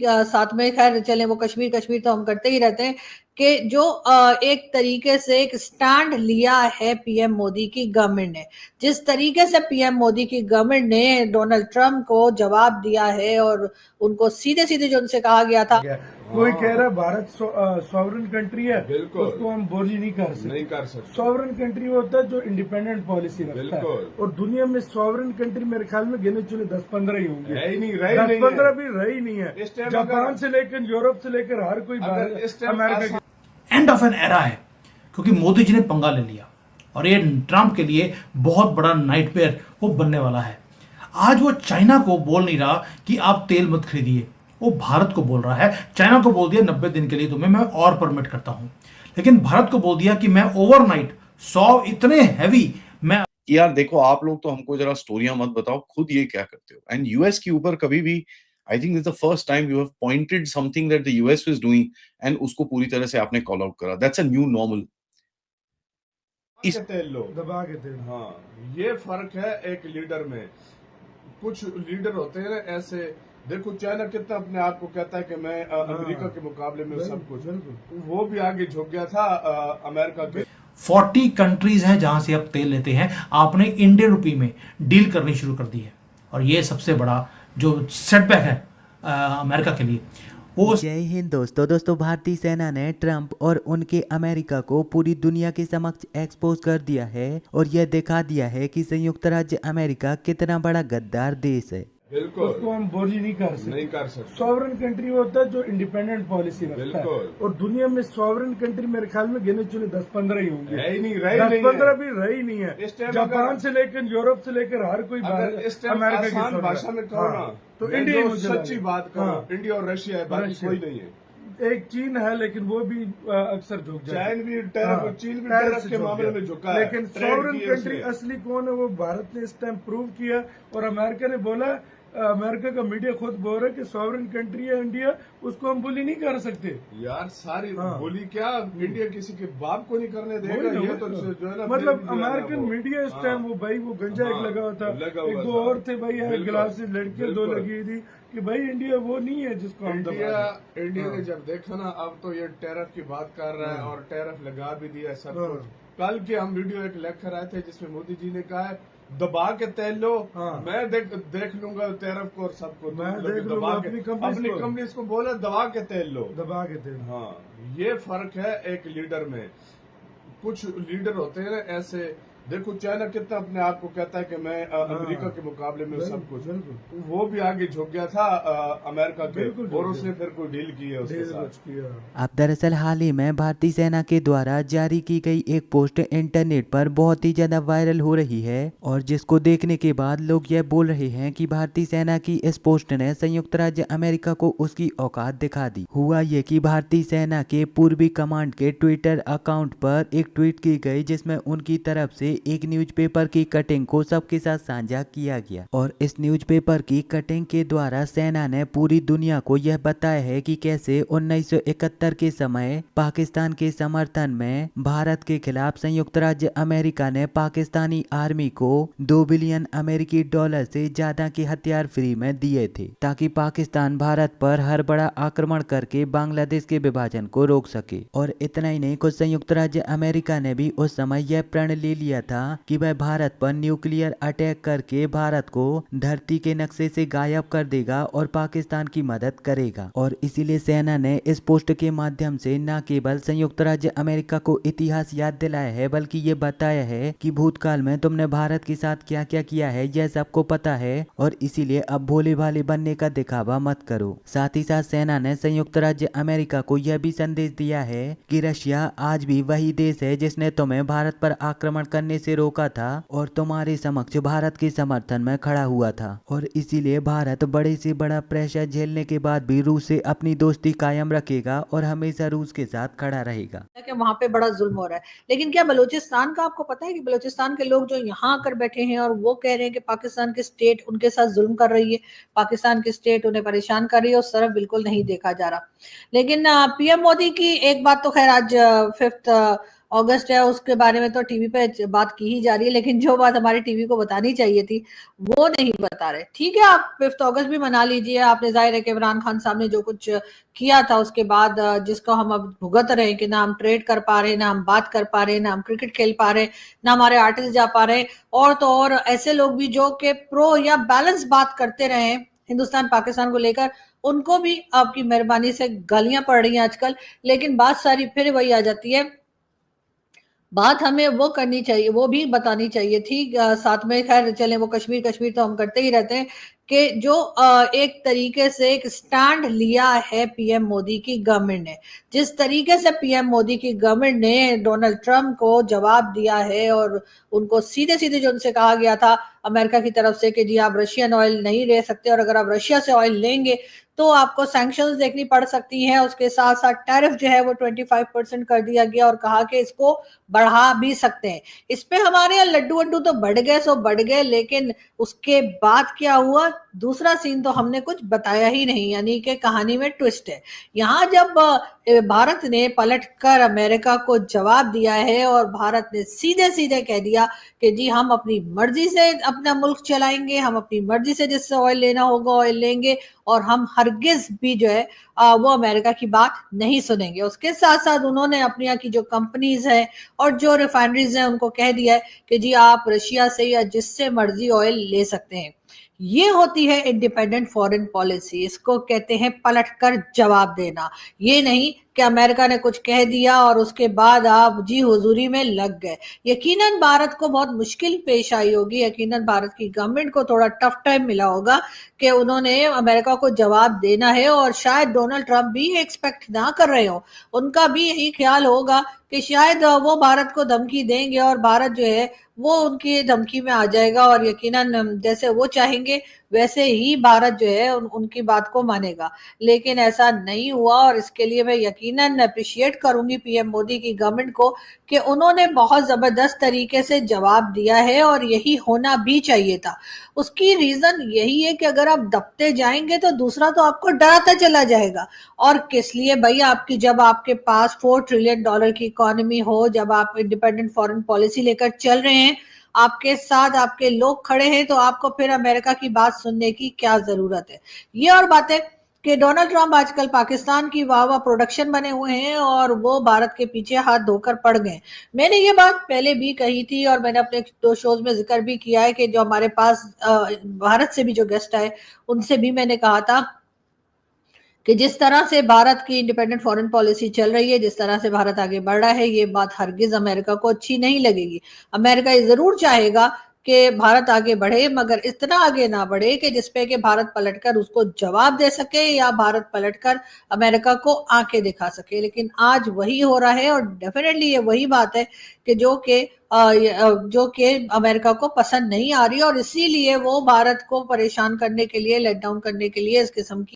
साथ में खैर चले वो कश्मीर कश्मीर तो हम करते ही रहते हैं कि जो एक तरीके से एक स्टैंड लिया है पीएम मोदी की गवर्नमेंट ने, जिस तरीके से पीएम मोदी की गवर्नमेंट ने डोनाल्ड ट्रंप को जवाब दिया है और उनको सीधे सीधे जो उनसे कहा गया था, कोई कह रहा है भारत सॉवरन कंट्री है, उसको हम बोली नहीं कर सकते। सॉवरन कंट्री होता है जो इंडिपेंडेंट पॉलिसी रखता है, और दुनिया में सॉवरन कंट्री मेरे ख्याल में गिने चुने 10-15 ही होंगे, 10-15 भी रही नहीं है। जापान से लेकर यूरोप से लेकर हर कोई America end of an era है, क्योंकि मोदी जी ने पंगा ले लिया और ये ट्रंप के लिए बहुत बड़ा नाइटमेयर वो बनने वाला है। आज वो चाइना को बोल नहीं रहा कि आप तेल मत खरीदिए, वो भारत को बोल रहा है। चाइना को बोल दिया 90 दिन के लिए तुम्हें मैं और परमिट करता हूं, लेकिन भारत को बोल दिया कि मैं ओवरनाइट 100 इतने हैवी मैं। यार देखो, आप लोग तो हमको जरा स्टोरियां मत बताओ, खुद ये क्या करते हो। एंड यूएस के ऊपर कभी भी I think it's the first time you have pointed something that the US is doing and उसको पूरी तरह से आपने कॉल आउट करा। That's a new normal. दबा के तेल, हाँ, ये फर्क है एक लीडर में। कुछ लीडर होते हैं ऐसे, देखो चाइना कितना अपने आप को कहता है कि मैं अमेरिका के मुकाबले में सब कुछ, वो भी आगे झुक गया था अमेरिका के। 40 कंट्रीज हैं जहां से आप तेल लेते हैं, आपने इंडियन रुपी में डील करनी शुरू कर दी है, और ये सबसे बड़ा जो सेटबैक है अमेरिका के लिए। जय हिंद दोस्तों, भारतीय सेना ने ट्रंप और उनके अमेरिका को पूरी दुनिया के समक्ष एक्सपोज कर दिया है और यह दिखा दिया है कि संयुक्त राज्य अमेरिका कितना बड़ा गद्दार देश है। उसको हम बोली नहीं कर सकते। सॉवरन कंट्री होता है जो इंडिपेंडेंट पॉलिसी रखता है, और दुनिया में सॉवरन कंट्री मेरे ख्याल में गिने चुने 10-15 ही होंगे, 10-15 भी रही नहीं है। जापान से लेकर यूरोप से लेकर हर कोई अमेरिका की भाषा में कहो ना, तो इंडिया सच्ची बात करो, इंडिया और रशिया है, बाकी कोई नहीं है। एक चीन है, लेकिन वो भी अक्सर झुक जाए। चीन भी टैरिफ के मामले में झुका है, लेकिन सॉवरन कंट्री असली कौन है वो भारत ने इस टाइम प्रूव किया, और अमेरिका ने बोला, अमेरिका का मीडिया खुद बोल रहा है कि सॉवरन कंट्री है इंडिया, उसको हम बुली नहीं कर सकते। यार सारी बोली क्या, इंडिया किसी के बाप को नहीं करने देगा। ये तो जो है ना, मतलब अमेरिकन मीडिया इस टाइम वो भाई वो गंजा एक लगा हुआ था, एक दो और थे भाई, गिलासेस लड़कियां 2 लगी थी कि भाई इंडिया वो नहीं है जिसको हम इंडिया ने जब देखा ना, अब तो ये टैरिफ की बात कर रहा है और टैरिफ लगा भी दिया सब कुछ। कल के हम वीडियो एक लेकर आए थे जिसमें मोदी जी ने कहा है दबा के तेल लो, मैं देख लूंगा टैरिफ को और सबको, दबा के अपनी कंपनी को बोला दबा के तेल लो, दबा के तेल। हाँ, ये फर्क है एक लीडर में। कुछ लीडर होते हैं ऐसे, देखो चाइना कितना अपने आप को कहता है कि मैं अमेरिका के मुकाबले में सब कुछ, वो भी आगे झुक गया था अमेरिका के, और उसने फिर कोई डील की है उसके साथ। अब दरअसल हाल ही में भारतीय सेना के द्वारा जारी की गई एक पोस्ट इंटरनेट पर बहुत ही ज्यादा वायरल हो रही है, और जिसको देखने के बाद लोग यह बोल रहे हैं कि भारतीय सेना की इस पोस्ट ने संयुक्त राज्य अमेरिका को उसकी औकात दिखा दी। हुआ ये कि भारतीय सेना के पूर्वी कमांड के ट्विटर अकाउंट पर एक ट्वीट की गई, जिसमें उनकी तरफ से एक न्यूज़पेपर की कटिंग को सबके साथ साझा किया गया, और इस न्यूज़पेपर की कटिंग के द्वारा सेना ने पूरी दुनिया को यह बताया है कि कैसे 1971 के समय पाकिस्तान के समर्थन में भारत के खिलाफ संयुक्त राज्य अमेरिका ने पाकिस्तानी आर्मी को 2 बिलियन अमेरिकी डॉलर से ज्यादा के हथियार फ्री में दिए थे, ताकि पाकिस्तान भारत पर हर बड़ा आक्रमण करके बांग्लादेश के विभाजन को रोक सके। और इतना ही नहीं, कुछ संयुक्त राज्य अमेरिका ने भी उस समय यह प्रण ले लिया था कि वह भारत पर न्यूक्लियर अटैक करके भारत को धरती के नक्शे से गायब कर देगा और पाकिस्तान की मदद करेगा। और इसीलिए सेना ने इस पोस्ट के माध्यम से न केवल संयुक्त राज्य अमेरिका को इतिहास याद दिलाया है, बल्कि ये बताया है कि भूतकाल में तुमने भारत के साथ क्या क्या किया है यह सबको पता है, और इसीलिए अब भोले भाले बनने का दिखावा मत करो। साथ ही साथ सेना ने संयुक्त राज्य अमेरिका को यह भी संदेश दिया है कि रशिया आज भी वही देश है जिसने तुम्हें भारत पर आक्रमण करने से रोका था और तुम्हारे समक्ष भारत के समर्थन में खड़ा हुआ था, और इसीलिए भारत बड़े से बड़ा प्रेशर झेलने के बाद भी रूस से अपनी दोस्ती कायम रखेगा और हमेशा रूस के साथ खड़ा रहेगा। कि वहां पे बड़ा जुल्म हो रहा है। लेकिन क्या बलूचिस्तान का आपको पता है कि बलूचिस्तान के लोग जो यहाँ आकर बैठे हैं और वो कह रहे हैं कि पाकिस्तान की स्टेट उनके साथ जुल्म कर रही है, पाकिस्तान की स्टेट उन्हें परेशान कर रही है, उस तरफ बिल्कुल नहीं देखा जा रहा। लेकिन पीएम मोदी की एक बात तो खैर आज 5 अगस्त है उसके बारे में तो टीवी पे बात की ही जा रही है, लेकिन जो बात हमारी टीवी को बतानी चाहिए थी वो नहीं बता रहे। ठीक है, आप 5 अगस्त भी मना लीजिए, आपने जाहिर है कि इमरान खान साहब ने जो कुछ किया था उसके बाद जिसको हम अब भुगत रहे हैं कि ना हम ट्रेड कर पा रहे, ना हम बात कर पा रहे, ना हम क्रिकेट खेल पा रहे, ना हमारे आर्टिस्ट जा पा रहे, और तो और ऐसे लोग भी जो कि प्रो या बैलेंस बात करते रहे हिंदुस्तान पाकिस्तान को लेकर, उनको भी आपकी मेहरबानी से गालियां पड़ रही हैं आजकल। लेकिन बात सारी फिर वही आ जाती है, बात हमें वो करनी चाहिए, वो भी बतानी चाहिए थी साथ में। खैर चलें, वो कश्मीर कश्मीर तो हम करते ही रहते हैं कि जो एक तरीके से एक स्टैंड लिया है पीएम मोदी की गवर्नमेंट ने, जिस तरीके से पीएम मोदी की गवर्नमेंट ने डोनाल्ड ट्रंप को जवाब दिया है और उनको सीधे सीधे जो उनसे कहा गया था अमेरिका की तरफ से कि जी आप रशियन ऑयल नहीं ले सकते, और अगर आप रशिया से ऑयल लेंगे तो आपको सैंक्शंस देखनी पड़ सकती हैं। उसके साथ साथ टैरिफ जो है वो 25% कर दिया गया और कहा कि इसको बढ़ा भी सकते हैं। इस पे हमारे यहाँ लड्डू वड्डू तो बढ़ गए सो बढ़ गए, लेकिन उसके बाद क्या हुआ, दूसरा सीन तो हमने कुछ बताया ही नहीं, यानी कि कहानी में ट्विस्ट है। यहाँ जब भारत ने पलटकर अमेरिका को जवाब दिया है और भारत ने सीधे सीधे कह दिया कि जी हम अपनी मर्जी से अपना मुल्क चलाएंगे, हम अपनी मर्जी से जिससे ऑयल लेना होगा ऑयल लेंगे, और हम हरगिज भी जो है वो अमेरिका की बात नहीं सुनेंगे। उसके साथ साथ उन्होंने अपनी यहाँ की जो कंपनीज हैं और जो रिफाइनरीज हैं उनको कह दिया है कि जी आप रशिया से या जिससे मर्जी ऑयल ले सकते हैं। ये होती है इंडिपेंडेंट फॉरेन पॉलिसी, इसको कहते हैं पलटकर जवाब देना। ये नहीं कि अमेरिका ने कुछ कह दिया और उसके बाद आप जी हुजूरी में लग गए। यकीनन भारत को बहुत मुश्किल पेश आई होगी, यकीनन भारत की गवर्नमेंट को थोड़ा टफ टाइम मिला होगा कि उन्होंने अमेरिका को जवाब देना है, और शायद डोनाल्ड ट्रंप भी एक्सपेक्ट ना कर रहे हो, उनका भी यही ख्याल होगा कि शायद वो भारत को धमकी देंगे और भारत जो है वो उनकी धमकी में आ जाएगा, और यकीनन जैसे वो चाहेंगे वैसे ही भारत जो है उनकी बात को मानेगा। लेकिन ऐसा नहीं हुआ, और इसके लिए मैं यकीनन अप्रिशिएट करूंगी पीएम मोदी की गवर्नमेंट को कि उन्होंने बहुत जबरदस्त तरीके से जवाब दिया है, और यही होना भी चाहिए था। उसकी रीजन यही है कि अगर आप दबते जाएंगे तो दूसरा तो आपको डराता चला जाएगा। और किस लिए भाई, आपकी जब आपके पास $4 ट्रिलियन की इकोनॉमी हो, जब आप इंडिपेंडेंट फॉरेन पॉलिसी लेकर चल रहे हैं, आपके साथ आपके लोग खड़े हैं, तो आपको फिर अमेरिका की बात सुनने की क्या जरूरत है। ये और बातें कि डोनाल्ड ट्रंप आजकल पाकिस्तान की वाह वाह प्रोडक्शन बने हुए हैं और वो भारत के पीछे हाथ धोकर पड़ गए। मैंने ये बात पहले भी कही थी और मैंने अपने 2 शोज में जिक्र भी किया है कि जो हमारे पास भारत से भी जो गेस्ट आए उनसे भी मैंने कहा था कि जिस तरह से भारत की इंडिपेंडेंट फॉरेन पॉलिसी चल रही है, जिस तरह से भारत आगे बढ़ रहा है, ये बात हरगिज अमेरिका को अच्छी नहीं लगेगी। अमेरिका ये जरूर चाहेगा कि भारत आगे बढ़े, मगर इतना आगे ना बढ़े कि जिसपे कि भारत पलटकर उसको जवाब दे सके या भारत पलटकर अमेरिका को आंखें दिखा सके। लेकिन आज वही हो रहा है, और डेफिनेटली ये वही बात है कि जो कि अमेरिका को पसंद नहीं आ रही, और इसीलिए वो भारत को परेशान करने के लिए, लेट डाउन करने के लिए इस किस्म की